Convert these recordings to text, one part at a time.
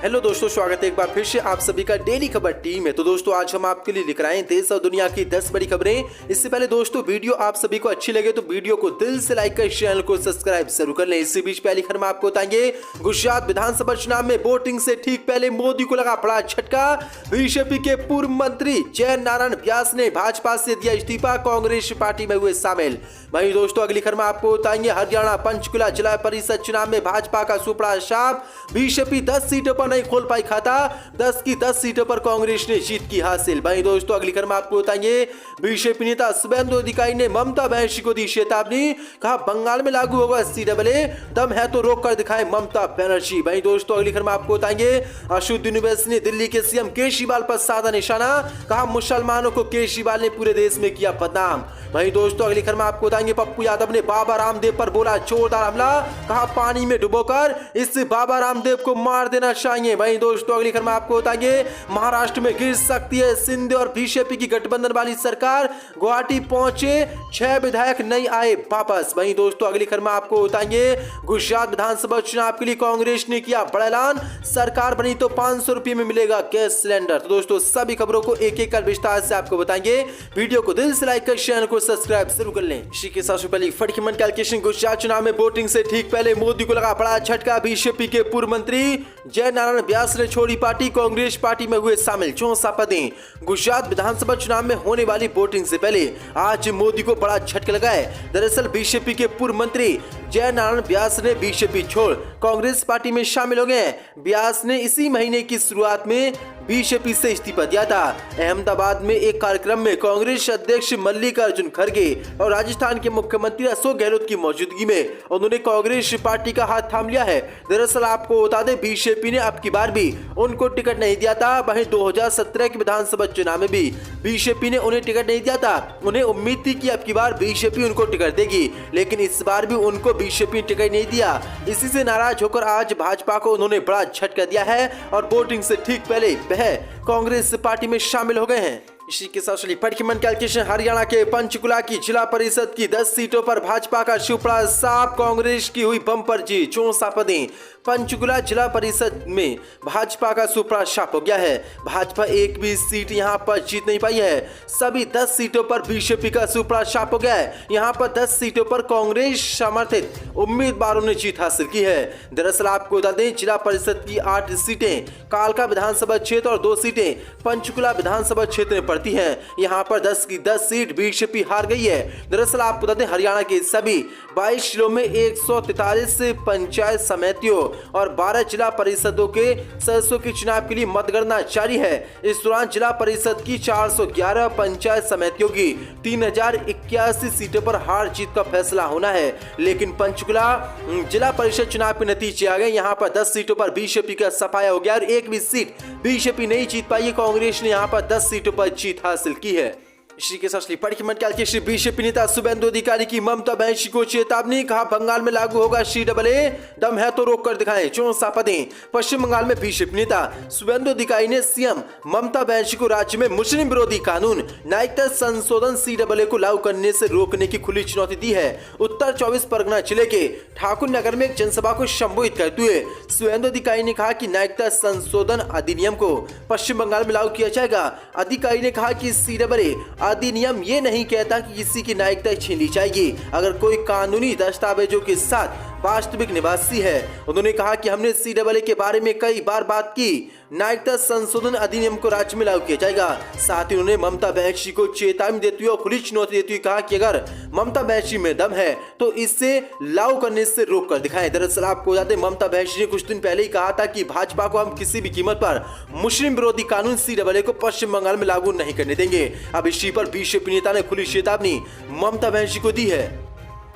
Hello दोस्तों, स्वागत है एक बार फिर से आप सभी का डेली खबर टीम में। तो दोस्तों आज हम आपके लिए लेकर आए हैं देश और दुनिया की 10 बड़ी खबरें। इससे पहले दोस्तों वीडियो आप सभी को अच्छी लगे तो वीडियो को दिल से लाइक कर चैनल को सब्सक्राइब जरूर कर लें। इसी बीच पहली खबर में आपको बताएंगे गुजरात विधानसभा चुनाव में वोटिंग से ठीक पहले मोदी को लगा बड़ा झटका। बीजेपी के पूर्व मंत्री जय नारायण व्यास ने भाजपा से दिया इस्तीफा, कांग्रेस पार्टी में हुए शामिल। वहीं दोस्तों अगली खबर में आपको बताएंगे हरियाणा पंचकुला जिला परिषद चुनाव में भाजपा का सुपड़ा साफ। बीजेपी 10 सीटों पर नहीं खोल पाई खाता, 10 की 10 सीटों पर कांग्रेस ने जीत की हासिल। वहीं दोस्तों अगली खबर में आपको बताएंगे बीजेपी नेता शुभेंदु अधिकारी ने ममता बनर्जी को दी चेतावनी, कहा बंगाल में लागू होगा CAA, दम है तो रोक कर दिखाए ममता बनर्जी। वहीं दोस्तों अगली खबर में आपको बताएंगे असदुद्दीन ओवैसी ने दिल्ली के CM केजरीवाल पर साधा निशाना, कहा मुसलमानों को केजरीवाल ने पूरे देश में किया बदनाम। वहीं दोस्तों अगली खबर में आपको बताएंगे पप्पू यादव ने बाबा रामदेव पर बोला जोरदार हमला, कहा पानी में डुबोकर इस बाबा रामदेव को मार देना चाहिए। वहीं दोस्तों अगली खबर में आपको बताएंगे महाराष्ट्र में गिर सकती है शिंदे और बीजेपी की गठबंधन वाली सरकार, गुवाहाटी पहुंचे 6 विधायक नहीं आए वापस। वहीं दोस्तों अगली खबर में आपको बताएंगे गुजरात विधानसभा चुनाव के लिए कांग्रेस ने किया बड़ा ऐलान, सरकार बनी तो 500 रुपये में मिलेगा गैस सिलेंडर। तो दोस्तों सभी खबरों को एक एक कर विस्तार से आपको बताएंगे, वीडियो को दिल से लाइक कर चैनल को सब्सक्राइब जरूर कर लें। इसी के साथ पहले फटकी मन कैलकुलेशन, गुजरात चुनाव में वोटिंग से ठीक पहले मोदी को लगा बड़ा झटका। बीजेपी के पूर्व मंत्री जय नारायण व्यास ने छोड़ी पार्टी, कांग्रेस पार्टी में हुए शामिल। 64 पदें। गुजरात विधानसभा चुनाव में होने वाली वोटिंग से पहले आज मोदी को बड़ा झटका लगा है। दरअसल बीजेपी के पूर्व मंत्री जय नारायण व्यास ने बीजेपी छोड़ कांग्रेस पार्टी में शामिल हो गए। व्यास ने इसी महीने की शुरुआत में बीजेपी से इस्तीफा दिया था। अहमदाबाद में एक कार्यक्रम में कांग्रेस अध्यक्ष मल्लिकार्जुन खड़गे और राजस्थान के मुख्यमंत्री अशोक गहलोत की मौजूदगी में उन्होंने कांग्रेस पार्टी का हाथ थाम लिया है। दरअसल आपको बता दें बीजेपी ने अब की बार भी उनको टिकट नहीं दिया था। वहीं 2017 के विधानसभा चुनाव में भी बीजेपी ने उन्हें टिकट नहीं दिया था। उन्हें उम्मीद थी कि अब की बार बीजेपी उनको टिकट देगी, लेकिन इस बार भी उनको बीजेपी ने टिकट नहीं दिया। इसी से नाराज होकर आज भाजपा को उन्होंने बड़ा झटका दिया है और वोटिंग से ठीक पहले वह कांग्रेस पार्टी में शामिल हो गए हैं। इसी के साथ मन कैलकुलेशन, हरियाणा के पंचकुला की जिला परिषद की 10 सीटों पर भाजपा का सुपड़ा साफ, कांग्रेस की हुई बम्पर जीत। 64 पदें। पंचकुला जिला परिषद में भाजपा का सुपड़ा साफ हो गया है। भाजपा एक भी सीट यहां पर जीत नहीं पाई है। सभी 10 सीटों पर बीजेपी का सुपड़ा साफ हो गया है। यहां पर 10 सीटों पर कांग्रेस समर्थित उम्मीदवारों ने जीत हासिल की है। दरअसल आपको बता दें जिला परिषद की 8 सीटें कालका विधानसभा क्षेत्र और 2 सीटें पंचकुला विधानसभा क्षेत्र में पड़ती है। यहाँ पर 10 की 10 सीट बीजेपी हार गई है। दरअसल आपको बता दें हरियाणा के सभी 22 जिलों में 143 पंचायत समितियों और 12 जिला परिषदों के सदस्यों के चुनाव के लिए मतगणना जारी है। इस दौरान जिला परिषद की 411 पंचायत समितियों की 3081 सीटों पर हार जीत का फैसला होना है। लेकिन पंचकुला जिला परिषद चुनाव के नतीजे आ गए। यहाँ पर 10 सीटों पर बीजेपी का सफाया हो गया और एक भी सीट बीजेपी नहीं जीत पाई। कांग्रेस ने यहाँ पर 10 सीटों पर जीत हासिल की है। इसी के साथ बीजेपी नेता शुभेंदु अधिकारी की ममता बनर्जी को चेतावनी, कहा बंगाल में लागू होगा CAA, दम है तो रोक कर दिखाएं। 64 पदें। पश्चिम बंगाल में बीजेपी नेता शुभेंदु अधिकारी ने CM ममता बनर्जी को राज्य में मुस्लिम विरोधी कानून नागरिकता संशोधन CAA को लागू करने से रोकने की खुली चुनौती दी है। उत्तर 24 परगना जिले के ठाकुर नगर में एक जनसभा को संबोधित करते हुए शुभेंदु अधिकारी ने कहा कि नागरिकता संशोधन अधिनियम को पश्चिम बंगाल में लागू किया जाएगा। अधिकारी ने कहा कि CAA अधिनियम ये नहीं कहता कि किसी की नागरिकता छीन ली जाएगी अगर कोई कानूनी दस्तावेजों के साथ वास्तविक निवासी है। उन्होंने कहा कि हमने CAA के बारे में कई बार बात की, नागरिकता संशोधन अधिनियम को राज्य में लागू किया जाएगा। साथ ही उन्होंने ममता बनर्जी को चेतावनी देते हुए और खुली चुनौती देते हुए कहा कि अगर ममता बनर्जी में दम है तो इससे लागू करने से रोक कर दिखाएं। दरअसल आपको बता दें ममता बनर्जी ने कुछ दिन पहले ही कहा था कि भाजपा को हम किसी भी कीमत पर मुस्लिम विरोधी कानून CAA को पश्चिम बंगाल में लागू नहीं करने देंगे। अब इसी पर बीजेपी नेता ने खुली चेतावनी ममता बनर्जी को दी है।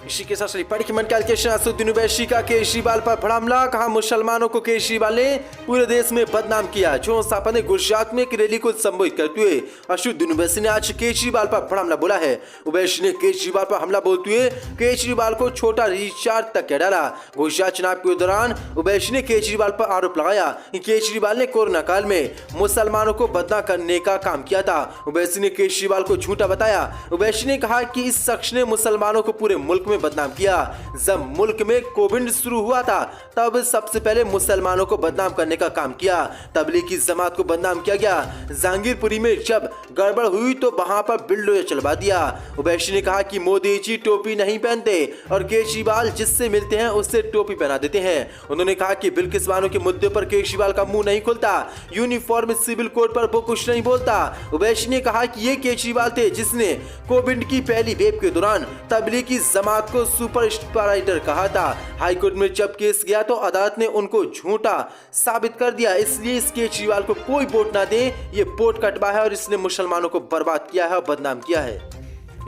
इसी के साथ मन कैलकुलेशन, असदुद्दीन ओवैसी का केजरीवाल पर बड़ा हमला, कहा मुसलमानों को केजरीवाल ने पूरे देश में बदनाम किया। सापा ने गुजरात में एक रैली को संबोधित करते हुए असदुद्दीन ओवैसी ने आज केजरीवाल पर बड़ा हमला बोला है। ओवैसी ने केजरीवाल पर हमला बोलते हुए केजरीवाल को छोटा रिचार्ज तक कह डाला। गुजरात चुनाव के दौरान ओवैसी ने केजरीवाल पर आरोप लगाया कि केजरीवाल ने कोरोना काल में मुसलमानों को बदनाम करने का काम किया था। ओवैसी ने केजरीवाल को झूठा बताया। ओवैसी ने कहा कि इस शख्स ने मुसलमानों को पूरे मुल्क में बदनाम किया। जब मुल्क में कोविड शुरू हुआ था तब सबसे पहले मुसलमानों को बदनाम करने का काम किया, तबलीगी जमात को बदनाम किया गया। जहांगीरपुरी में जब गड़बड़ हुई तो वहां पर बिल्डोजर चलवा दिया। ओवैसी ने कहा कि मोदी जी टोपी नहीं पहनते और केजरीवाल जिससे मिलते हैं उससे टोपी पहना देते हैं। उन्होंने कहा कि बिल्किस बानो के मुद्दे पर केजरीवाल का मुंह नहीं खुलता, यूनिफॉर्म सिविल कोड पर वो कुछ नहीं बोलता। ओवैसी ने कहा कि ये केजरीवाल थे जिसने कोविड की पहली वेव के दौरान तबलीगी जमात को सुपर स्प्रेडर कहा था। हाईकोर्ट में जब केस गया तो अदालत ने उनको झूठा साबित कर दिया, इसलिए इस केजरीवाल को कोई वोट ना दे। ये वोट कटवा है और इसने मुसलमानों को बर्बाद किया है और बदनाम किया है।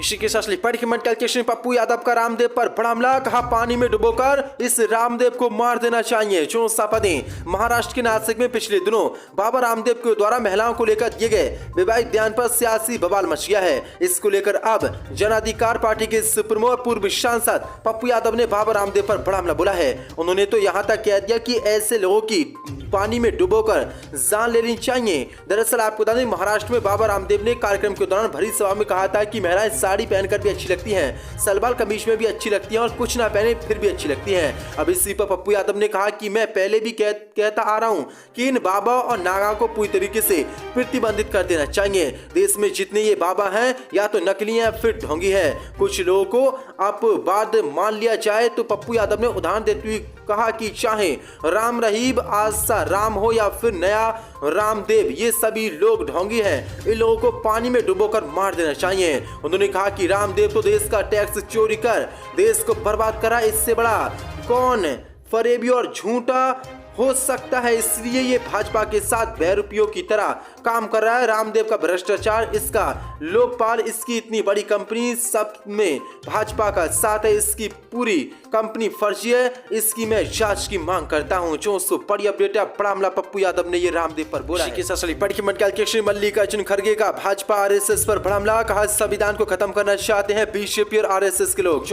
इसी के साथ कैलकुलेशन पप्पू यादव का रामदेव पर बड़ा हमला, कहा पानी में डुबोकर इस रामदेव को मार देना चाहिए। महाराष्ट्र के नासिक में पिछले दिनों बाबा रामदेव के द्वारा महिलाओं को लेकर दिए गए विवाहित बयान पर सियासी बवाल मच गया है। इसको लेकर अब जन अधिकार पार्टी के सुप्रीमो और पूर्व सांसद पप्पू यादव ने बाबा रामदेव पर बड़ा हमला बोला है। उन्होंने तो यहाँ तक कह दिया कि ऐसे लोगों की पानी में डुबोकर जान लेनी चाहिए। दरअसल आपको बता दें, महाराष्ट्र में बाबा रामदेव ने कार्यक्रम के दौरान भरी सभा में कहा था कि महिलाएं साड़ी पहनकर भी अच्छी लगती हैं, सलवार कमीज में भी अच्छी लगती हैं और कुछ ना पहने फिर भी अच्छी लगती हैं। अब इसी पर पप्पू यादव ने कहा कि मैं पहले भी कहता आ रहा हूं कि इन बाबा और नागा को पूरी तरीके से प्रतिबंधित कर देना चाहिए। देश में जितने ये बाबा हैं या तो नकली हैं फिर ढोंगी है। कुछ लोगों को अपवाद मान लिया जाए तो पप्पू यादव ने उदाहरण देते हुए कहा कि चाहे राम रहीब, आशा राम हो या फिर नया रामदेव, ये सभी लोग ढोंगी हैं। इन लोगों को पानी में डुबोकर मार देना चाहिए। उन्होंने कहा कि रामदेव तो देश का टैक्स चोरी कर देश को बर्बाद करा, इससे बड़ा कौन फरेबी और झूठा हो सकता है। इसलिए ये भाजपा के साथ बहरूपियों की तरह काम कर रहा है। रामदेव का भ्रष्टाचार, इसका लोकपाल, इसकी इतनी बड़ी कंपनी, सब में भाजपा का साथ है। इसकी पूरी कंपनी फर्जी है, इसकी मैं जांच की मांग करता हूं। जो बड़ी अपडेट है, बड़ा हमला पप्पू यादव ने ये रामदेव पर बोला है। मल्लिकार्जुन खड़गे का भाजपा आरएसएस पर बड़ा हमला, कहा संविधान को खत्म करना चाहते हैं बीजेपी और आरएसएस के लोग।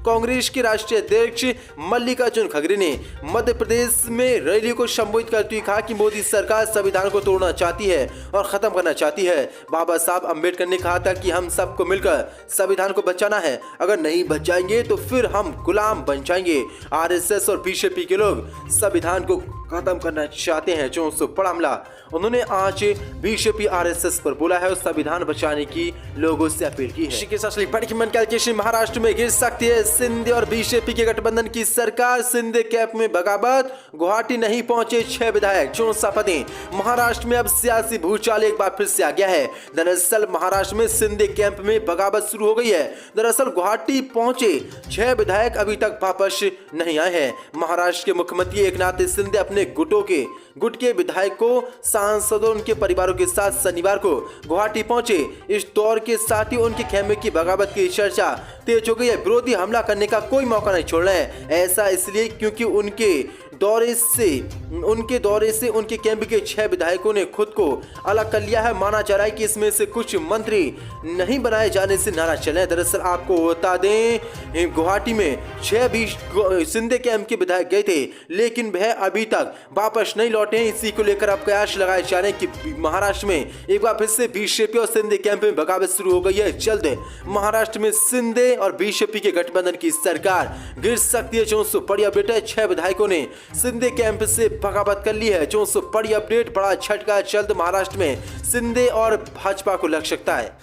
कांग्रेस के राष्ट्रीय अध्यक्ष मल्लिकार्जुन खड़गे ने मध्य प्रदेश में रैली को संबोधित करते हुए कहा कि मोदी सरकार संविधान को तोड़ना चाहती है और खत्म करना चाहती है। बाबा साहब अंबेडकर ने कहा था कि हम सबको मिलकर संविधान को बचाना है, अगर नहीं बचाएंगे तो फिर हम गुलाम बन जाएंगे। आरएसएस और बीजेपी के लोग संविधान को खत्म करना चाहते हैं। जो बड़ा हमला उन्होंने आज बीजेपी आरएसएस पर बोला है और संविधान बचाने की लोगों से अपील की है। इसी के साथ कैलकुलेशन महाराष्ट्र में गिर सकती है शिंदे और बीजेपी के गठबंधन की सरकार। शिंदे कैंप में बगावत, गुवाहाटी नहीं पहुंचे 6 विधायक। महाराष्ट्र में अब सियासी भूचाल एक बार फिर से आ गया है। दरअसल महाराष्ट्र में शिंदे कैंप में बगावत शुरू हो गई है। दरअसल गुवाहाटी पहुंचे 6 विधायक अभी तक वापस नहीं आए हैं। महाराष्ट्र के मुख्यमंत्री एकनाथ शिंदे अपने गुट के विधायकों, सांसदों, उनके परिवारों के साथ शनिवार को गुवाहाटी पहुंचे। इस दौर के साथ ही उनके खेमे की बगावत की चर्चा तेज हो गई है। विरोधी हमला करने का कोई मौका नहीं छोड़ रहे हैं। ऐसा इसलिए क्योंकि उनके दौरे से उनके कैंप के 6 विधायकों ने खुद को अलग कर लिया है। माना जा रहा है कि इसमें से कुछ मंत्री नहीं बनाए जाने से नाराज चले हैं। दरअसल आपको बता दें, गुवाहाटी में 6 भी शिंदे कैंप के विधायक गए थे, लेकिन वह अभी तक वापस नहीं लौटे हैं। इसी को लेकर अब कयास लगाए जा रहे हैं कि महाराष्ट्र में एक बार फिर से बीजेपी और शिंदे कैंप में बगावत शुरू हो गई है। जल्द महाराष्ट्र में शिंदे और बीजेपी के गठबंधन की सरकार गिर सकती है। जो बड़ी अपडेट है, 6 विधायकों ने शिंदे कैंप से बगावत कर ली है। जो बड़ी अपडेट, बड़ा झटका जल्द महाराष्ट्र में शिंदे और भाजपा को लग सकता है।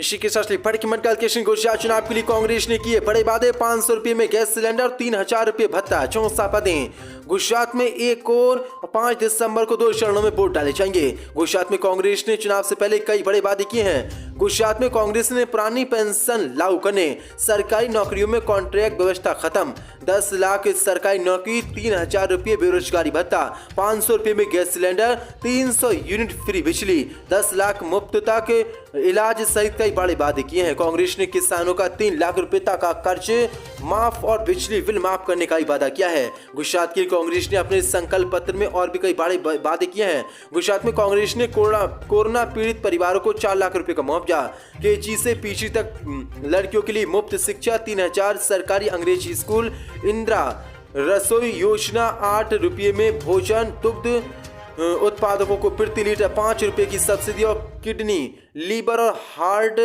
इसी के साथ गुजरात चुनाव के लिए कांग्रेस ने किए बड़े वादे। 500 रुपये में गैस सिलेंडर, 3000 रुपये भत्ता। 64 पदें। गुजरात में 1 और 5 दिसंबर को 2 चरणों में वोट डाले जाएंगे। गुजरात में कांग्रेस ने चुनाव से पहले कई बड़े वादे किए हैं। गुजरात में कांग्रेस ने पुरानी पेंशन लागू करने, सरकारी नौकरियों में कॉन्ट्रैक्ट व्यवस्था खत्म, 10 लाख सरकारी नौकरी, 3000 रुपये बेरोजगारी भत्ता, 500 रुपये में गैस सिलेंडर, 300 यूनिट फ्री बिजली, 10 लाख मुफ्त तक इलाज सहित कई बड़े वादे किए हैं। कांग्रेस ने किसानों का 3 लाख रुपए तक का कर्ज माफ और बिजली बिल माफ करने का वादा किया है। गुजरात की कांग्रेस ने अपने संकल्प पत्र में और भी कई बड़े वादे किए हैं। गुजरात में कांग्रेस ने कोरोना पीड़ित परिवारों को 4 लाख रुपए का मुआवजा, केजी से पीजी तक लड़कियों के लिए मुफ्त शिक्षा, 3000 सरकारी अंग्रेजी स्कूल, इंदिरा रसोई योजना, 8 रुपये में भोजन, दुग्ध उत्पादकों को प्रति लीटर 5 रुपए की सब्सिडी और किडनी, लीवर और हार्ट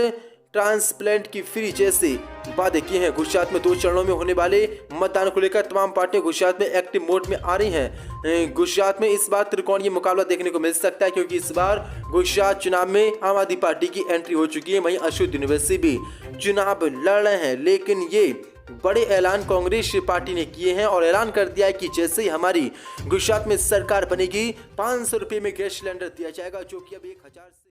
ट्रांसप्लांट की फ्री जैसे वादे किए हैं। गुजरात में 2 चरणों में होने वाले मतदान को लेकर तमाम पार्टियां गुजरात में एक्टिव मोड में आ रही हैं। गुजरात में इस बार त्रिकोणीय मुकाबला देखने को मिल सकता है, क्योंकि इस बार गुजरात चुनाव में आम आदमी पार्टी की एंट्री हो चुकी है। वहीं अशोक यूनिवर्सिटी भी चुनाव लड़ रहे हैं, लेकिन ये बड़े ऐलान कांग्रेस पार्टी ने किए हैं और ऐलान कर दिया है कि जैसे ही हमारी गुजरात में सरकार बनेगी 500 रुपये में गैस सिलेंडर दिया जाएगा, जो कि अब 1000 से